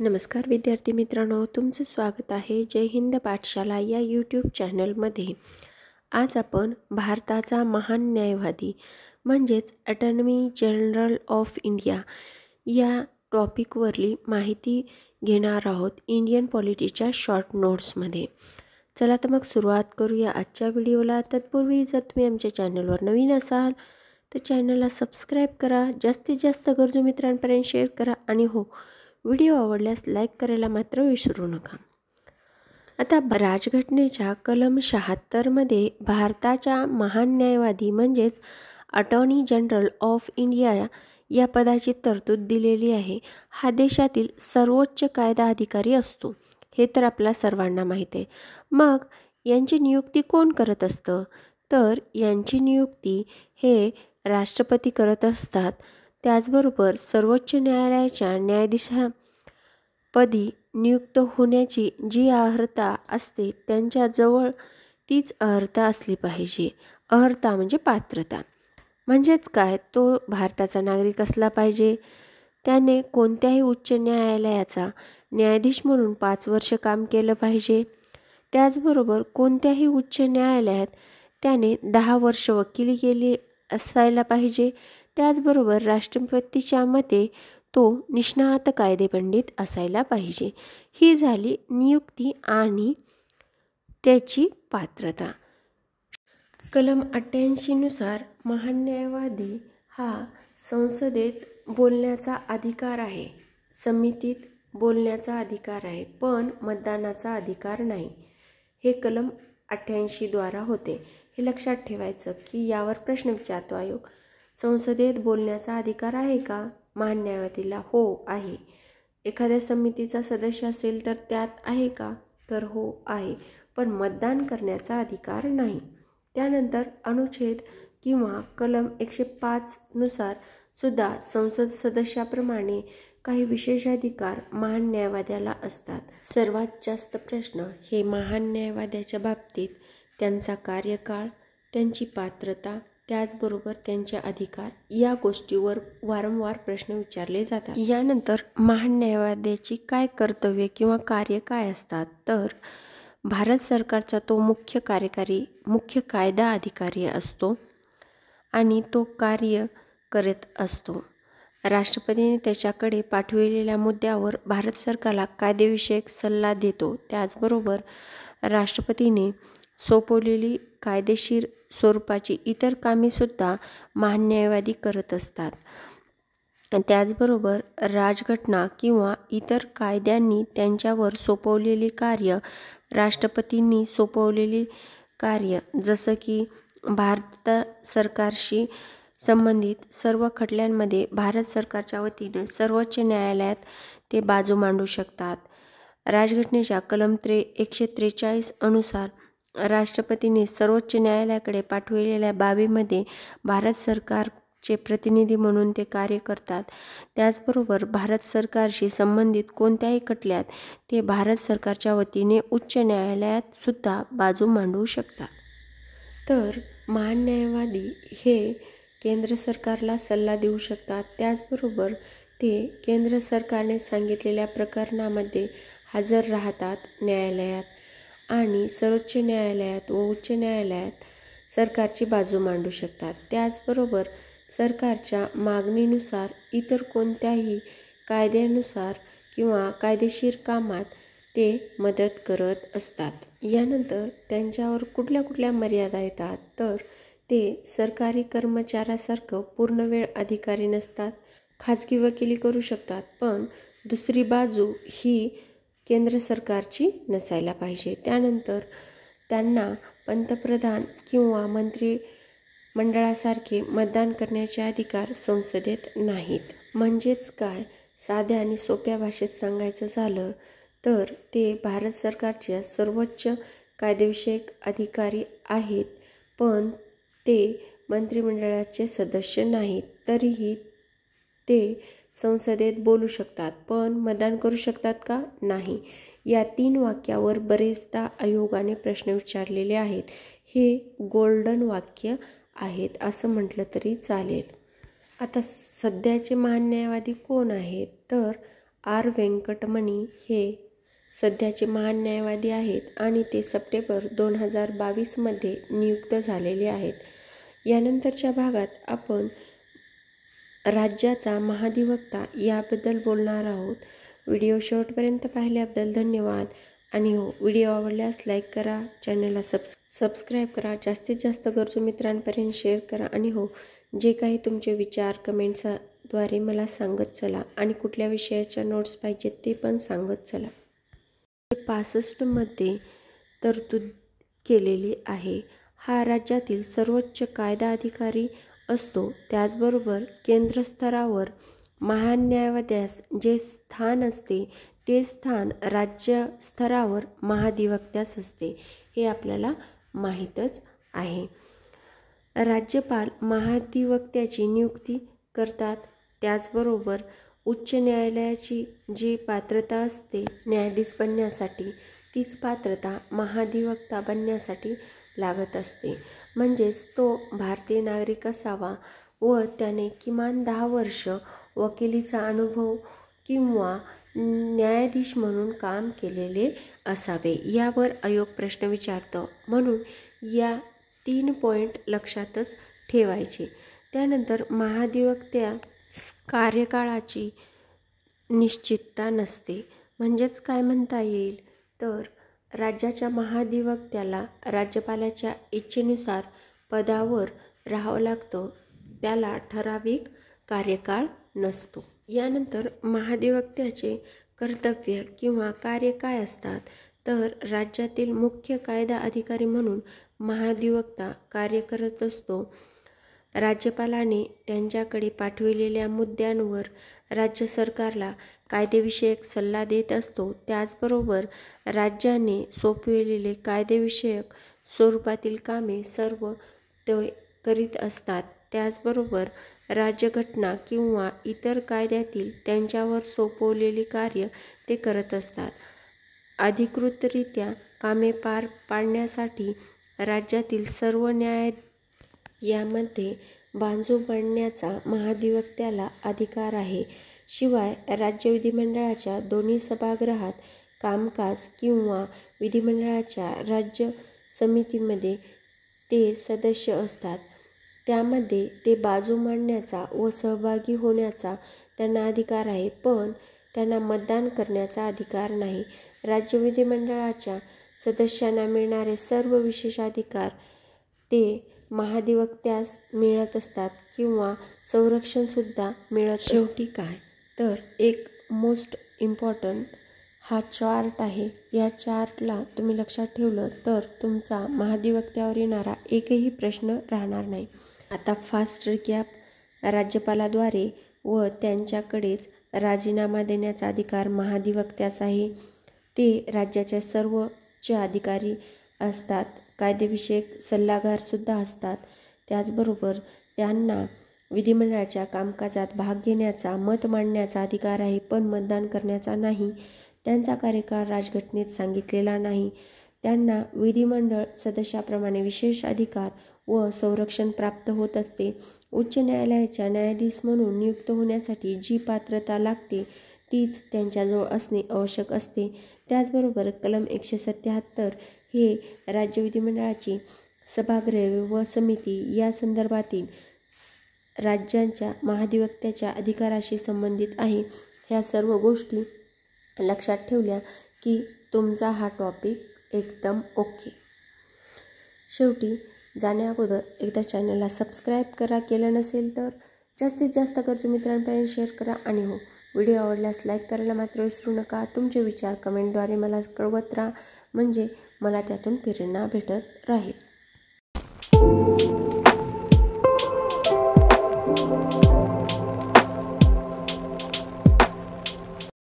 नमस्कार विद्यार्थी मित्रांनो, तुमचं स्वागत आहे जय हिंद पाठशाला या यूट्यूब चॅनलमध्ये। आज आपण भारताचा महान न्यायवादी म्हणजेच अटॉर्नी जनरल ऑफ इंडिया या टॉपिकवरली माहिती घेणार आहोत इंडियन पॉलिटीच्या शॉर्ट नोट्समध्ये। चला तर मग सुरुवात करूया आजच्या व्हिडिओला। तत्पूर्वी जर तुम्ही आमच्या चॅनलवर नवीन असाल तर चॅनलला सबस्क्राईब करा, जास्तीत जास्त गरजू मित्रांपर्यंत शेअर करा आणि हो, व्हिडिओ आवडल्यास लाईक करायला मात्र विसरू नका। आता राजघटनेच्या कलम 76 मध्ये भारताच्या महान न्यायवादी म्हणजेच अटॉर्नी जनरल ऑफ इंडिया या पदाची तरतूद दिलेली आहे। हा देशातील सर्वोच्च कायदा अधिकारी असतो, हे तर आपल्या सर्वांना माहिती आहे। मग यांची नियुक्ती कोण करत असतं? तर यांची नियुक्ती हे राष्ट्रपती करत असतात। त्याचबरोबर सर्वोच्च न्यायालयाच्या न्यायाधीशपदी नियुक्त होण्याची जी अर्हता असते त्यांच्याजवळ तीच अर्हता असली पाहिजे। अर्हता म्हणजे पात्रता, म्हणजेच काय, तो भारताचा नागरिक असला पाहिजे, त्याने कोणत्याही उच्च न्यायालयाचा न्यायाधीश म्हणून 5 वर्ष काम केलं पाहिजे। त्याचबरोबर कोणत्याही उच्च न्यायालयात त्याने 10 वर्ष वकिली केली असायला पाहिजे। त्याचबरोबर राष्ट्रपतीच्या मते तो निष्णात कायदेपंडित असायला पाहिजे। ही झाली नियुक्ती आणि त्याची पात्रता। कलम 88 नुसार महान न्यायवादी हा संसदेत बोलण्याचा अधिकार आहे, समितीत बोलण्याचा अधिकार आहे, पण मतदानाचा अधिकार नाही। हे कलम 88 द्वारा होते। हे लक्षात ठेवायचं की यावर प्रश्न विचारतो आयोग। संसदेत बोलण्याचा अधिकार आहे का महान न्यायवादीला? हो आहे। एखाद्या समितीचा सदस्य असेल तर त्यात आहे का? तर हो आहे, पण मतदान करण्याचा अधिकार नाही। त्यानंतर अनुच्छेद किंवा कलम 105 नुसार सुद्धा संसद सदस्याप्रमाणे काही विशेषाधिकार महान न्यायवाद्याला असतात। सर्वात जास्त प्रश्न हे महान न्यायवाद्याच्या बाबतीत त्यांचा कार्यकाळ, त्यांची पात्रता, त्याचबरोबर त्यांचे अधिकार या गोष्टीवर वारंवार प्रश्न विचारले जातात। यानंतर महान न्यायवाद्याची काय कर्तव्ये किंवा कार्य काय असतात? तर भारत सरकारचा तो मुख्य कायदा अधिकारी असतो आणि तो कार्य करत असतो। राष्ट्रपतीने त्याच्याकडे पाठविलेल्या मुद्द्यावर भारत सरकारला कायदेविषयक सल्ला देतो। त्याचबरोबर राष्ट्रपतीने सोपवलेली कायदेशीर स्वरूपाची इतर कामेसुद्धा महान न्यायवादी करत असतात। त्याचबरोबर राजघटना किंवा इतर कायद्यांनी त्यांच्यावर सोपवलेली कार्य, राष्ट्रपतींनी सोपवलेली कार्य, जसं की भारत सरकारशी संबंधित सर्व खटल्यांमध्ये भारत सरकारच्या वतीने सर्वोच्च न्यायालयात ते बाजू मांडू शकतात। राजघटनेच्या कलम 143 अनुसार राष्ट्रपतींनी सर्वोच्च न्यायालयाकडे पाठविलेल्या बाबीमध्ये भारत सरकारचे प्रतिनिधी म्हणून ते कार्य करतात। त्याचबरोबर भारत सरकारशी संबंधित कोणत्याही खटल्यात ते भारत सरकारच्या वतीने उच्च न्यायालयात सुद्धा बाजू मांडू शकतात। तर महान न्यायवादी हे केंद्र सरकारला सल्ला देऊ शकतात। त्याचबरोबर ते केंद्र सरकारने सांगितलेल्या प्रकरणामध्ये हजर राहतात न्यायालयात आणि सर्वोच्च न्यायालयात व उच्च न्यायालयात सरकारची बाजू मांडू शकतात। त्याचबरोबर सरकारच्या मागणीनुसार इतर कोणत्याही कायद्यानुसार किंवा कायदेशीर कामात ते मदत करत असतात। यानंतर त्यांच्यावर कुठल्या मर्यादा येतात? तर ते सरकारी कर्मचाऱ्यासारखं पूर्णवेळ अधिकारी नसतात, खाजगी वकिली करू शकतात, पण दुसरी बाजू ही केंद्र सरकारची नसायला पाहिजे। त्यानंतर त्यांना पंतप्रधान किंवा मंत्रिमंडळासारखे मतदान करण्याचे अधिकार संसदेत नाहीत। म्हणजेच काय, साध्या आणि सोप्या भाषेत सांगायचं झालं तर ते भारत सरकारच्या सर्वोच्च कायदेविषयक अधिकारी आहेत, पण ते मंत्रिमंडळाचे सदस्य नाहीत। तरीही ते संसदेत बोलू शकतात, पण मतदान करू शकतात का? नाही। या 3 वाक्यावर बरेचदा आयोगाने प्रश्न विचारलेले आहेत। हे गोल्डन वाक्य आहेत असं म्हटलं तरी चालेल। आता सध्याचे महान न्यायवादी कोण आहेत? तर आर व्यंकटमणी हे सध्याचे महान न्यायवादी आहेत आणि ते सप्टेंबर 2022मध्ये नियुक्त झालेले आहेत. यानंतरच्या भागात आपण राज्याचा महाधिवक्ता याबद्दल बोलणार आहोत. व्हिडिओ शेवटपर्यंत पाहिल्याबद्दल धन्यवाद. आणि हो, व्हिडिओ आवडल्यास लाईक करा, चॅनलला सबस्क्राईब करा, जास्तीत जास्त गरजू मित्रांपर्यंत शेअर करा. आणि हो, जे काही तुमचे विचार कमेंट्सद्वारे मला सांगत चला आणि कुठल्या विषयाच्या नोट्स पाहिजेत ते पण सांगत चला. 65मध्ये तरतूद केलेली आहे. हा राज्यातील सर्वोच्च कायदा अधिकारी असतो. त्याचबरोबर केंद्र स्तरावर महान न्यायवाद्यास जे स्थान असते ते स्थान राज्य स्तरावर महाधिवक्त्यास असते. हे आपल्याला माहीतच आहे. राज्यपाल महाधिवक्त्याची नियुक्ती करतात. त्याचबरोबर उच्च न्यायालयाची जी पात्रता असते न्यायाधीश बनण्यासाठी तीच पात्रता महाधिवक्ता बनण्यासाठी लागत असते. म्हणजेच तो भारतीय नागरिक असावा व त्याने किमान 10 वर्ष वकिलीचा अनुभव किंवा न्यायाधीश म्हणून काम केलेले असावे. यावर आयोग प्रश्न विचारतो, म्हणून या 3 पॉईंट लक्षातच ठेवायचे. त्यानंतर महाधिवक्त्या कार्यकाळाची निश्चितता नसते. म्हणजेच काय म्हणता येईल तर राज्याच्या महाधिवक्त्याला राज्यपालाच्या इच्छेनुसार पदावर राहावं लागतं. त्याला ठराविक कार्यकाळ नसतो. यानंतर महाधिवक्त्याचे कर्तव्य किंवा कार्य काय असतात तर राज्यातील मुख्य कायदा अधिकारी म्हणून महाधिवक्ता कार्य करत असतो. राज्यपालाने त्यांच्याकडे पाठविलेल्या मुद्द्यांवर राज्य सरकारला कायदेविषयक सल्ला देत असतो. त्याचबरोबर राज्याने सोपविलेले कायदेविषयक स्वरूपातील कामे सर्व ते करीत असतात. त्याचबरोबर राज्यघटना किंवा इतर कायद्यातील त्यांच्यावर सोपवलेली कार्य ते करत असतात. अधिकृतरित्या कामे पार पाडण्यासाठी राज्यातील सर्व न्याय यामध्ये बाजू मांडण्याचा महाधिवक्त्याला अधिकार आहे. शिवाय राज्य विधिमंडळाच्या दोन्ही सभागृहात कामकाज किंवा विधिमंडळाच्या राज्य समितीमध्ये ते सदस्य असतात. त्यामध्ये ते बाजू मांडण्याचा व सहभागी होण्याचा त्यांना अधिकार आहे, पण त्यांना मतदान करण्याचा अधिकार नाही. राज्य विधिमंडळाच्या सदस्यांना मिळणारे सर्व विशेषाधिकार ते महाधिवक्त्यास मिळत असतात किंवा संरक्षणसुद्धा मिळत. शेवटी काय तर एक मोस्ट इम्पॉर्टंट हा चार्ट आहे. या चार्टला तुम्ही लक्षात ठेवलं तर तुमचा महाधिवक्त्यावर येणारा एकही प्रश्न राहणार नाही. आता फास्ट रिकॅप. राज्यपालाद्वारे व त्यांच्याकडेच राजीनामा देण्याचा अधिकार महाधिवक्त्यास आहे. ते राज्याचे सर्वोच्च अधिकारी असतात. कायदेविषयक सल्लागारसुद्धा असतात. त्याचबरोबर त्यांना विधिमंडळाच्या कामकाजात भाग घेण्याचा, मत मांडण्याचा अधिकार आहे, पण मतदान करण्याचा नाही. त्यांचा कार्यकाळ राजघटनेत सांगितलेला नाही. त्यांना विधिमंडळ सदस्याप्रमाणे विशेष अधिकार व संरक्षण प्राप्त होत असते. उच्च न्यायालयाच्या न्यायाधीश म्हणून नियुक्त होण्यासाठी जी पात्रता लागते तीच त्यांच्याजवळ असणे आवश्यक असते. त्याचबरोबर कलम 177 हे राज्य विधिमंडळाची सभागृहे व समिती या संदर्भातील राज्यांच्या महाधिवक्त्याच्या अधिकाराशी संबंधित आहे. ह्या सर्व गोष्टी लक्षात ठेवल्या की तुमचा हा टॉपिक एकदम ओके. शेवटी जाण्या अगोदर एकदा चॅनलला सबस्क्राईब करा केलं नसेल तर. जास्तीत जास्त गरजू मित्रांपर्यंत शेअर करा. आणि हो, व्हिडिओ आवडल्यास लाईक करायला मात्र विसरू नका. तुमचे विचार कमेंटद्वारे मला कळवत राहा, म्हणजे मला त्यातून प्रेरणा भेटत राहील.